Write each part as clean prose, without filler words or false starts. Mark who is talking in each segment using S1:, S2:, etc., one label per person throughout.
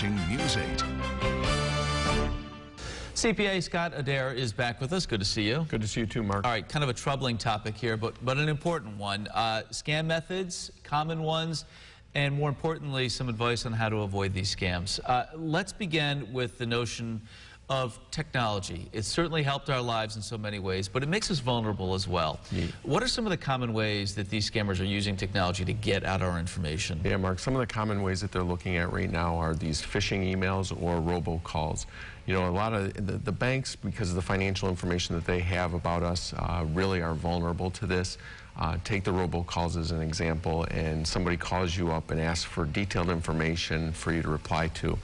S1: watching News 8.
S2: CPA Scott Adair is back with us. Good to see you.
S3: Good to see you too, Mark.
S2: All right, kind of a troubling topic here, but an important one. Scam methods, common ones, and more importantly, some advice on how to avoid these scams. Let's begin with the notion of technology. It's certainly helped our lives in so many ways, but it makes us vulnerable as well.
S3: Yeah.
S2: What are some of the common ways that these scammers are using technology to get at our information?
S3: Yeah, Mark, some of the common ways that they're looking at right now are these phishing emails or robocalls. You know, a lot of the banks, because of the financial information that they have about us, really are vulnerable to this. Take the robocalls as an example, and somebody calls you up and asks for detailed information for you to reply to.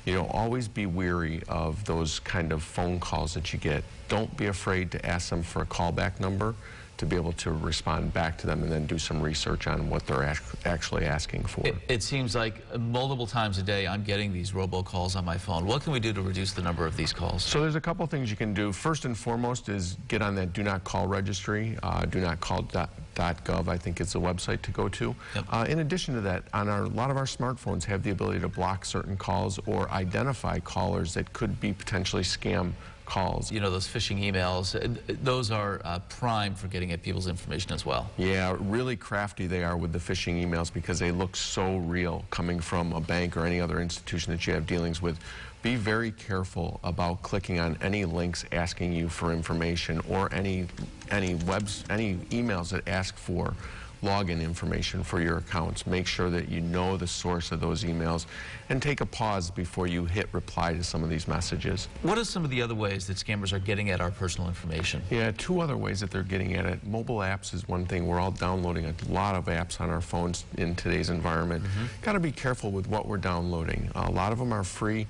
S3: You know, always be weary of those kind of phone calls that you get. Don't be afraid to ask them for a callback number to be able to respond back to them and then do some research on what they're actually asking for.
S2: It seems like multiple times a day I'm getting these robocalls on my phone. What can we do to reduce the number of these calls?
S3: So there's a couple things you can do. First and foremost is get on that do not call registry. Do not call.gov, I think it's a website to go to.
S2: Yep.
S3: In addition to that, on a lot of our smartphones have the ability to block certain calls or identify callers that could be potentially scam calls.
S2: You know, those phishing emails, those are prime for getting at people's information as well.
S3: Yeah, really crafty they are with the phishing emails because they look so real coming from a bank or any other institution that you have dealings with. Be very careful about clicking on any links asking you for information or any emails that ask for login information for your accounts. Make sure that you know the source of those emails and take a pause before you hit reply to some of these messages.
S2: What are some of the other ways that scammers are getting at our personal information?
S3: Yeah, two other ways that they're getting at it. Mobile apps is one thing. We're all downloading a lot of apps on our phones in today's environment. Got to be careful with what we're downloading. A lot of them are free.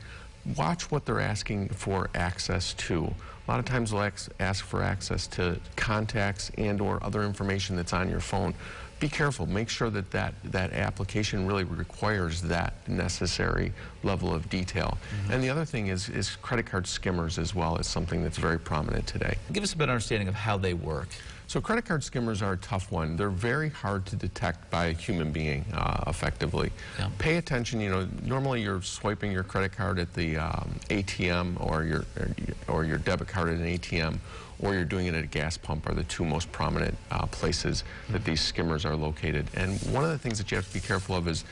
S3: Watch what they're asking for access to. A lot of times they'll ask for access to contacts and or other information that's on your phone. Be careful. Make sure that that application really requires that necessary level of detail. And the other thing is credit card skimmers as well is something that's very prominent today.
S2: Give us a better understanding of how they work.
S3: So credit card skimmers are a tough one. They're very hard to detect by a human being effectively.
S2: Yeah.
S3: Pay attention. You know, normally you're swiping your credit card at the ATM or your debit card at an ATM, or you're doing it at a gas pump are the two most prominent places that these skimmers are located. And one of the things that you have to be careful of is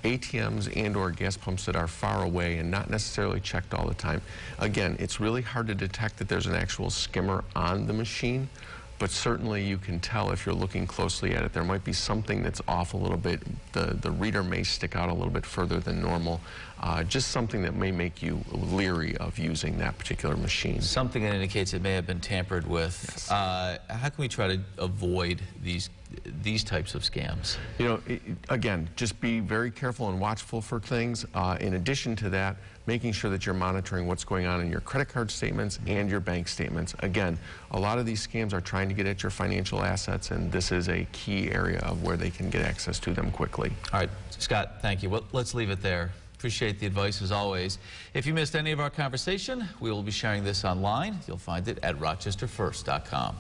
S3: ATMs and or gas pumps that are far away and not necessarily checked all the time. Again, it's really hard to detect that there's an actual skimmer on the machine, but certainly you can tell if you're looking closely at it. There might be something that's off a little bit. The reader may stick out a little bit further than normal. Just something that may make you leery of using that particular machine.
S2: Something that indicates it may have been tampered with.
S3: Yes.
S2: How can we try to avoid these types of scams?
S3: You know, again, just be very careful and watchful for things. In addition to that, making sure that you're monitoring what's going on in your credit card statements and your bank statements. Again, a lot of these scams are trying to get at your financial assets, and this is a key area of where they can get access to them quickly.
S2: All right, Scott, thank you. Well, let's leave it there. Appreciate the advice as always. If you missed any of our conversation, we will be sharing this online. You'll find it at rochesterfirst.com.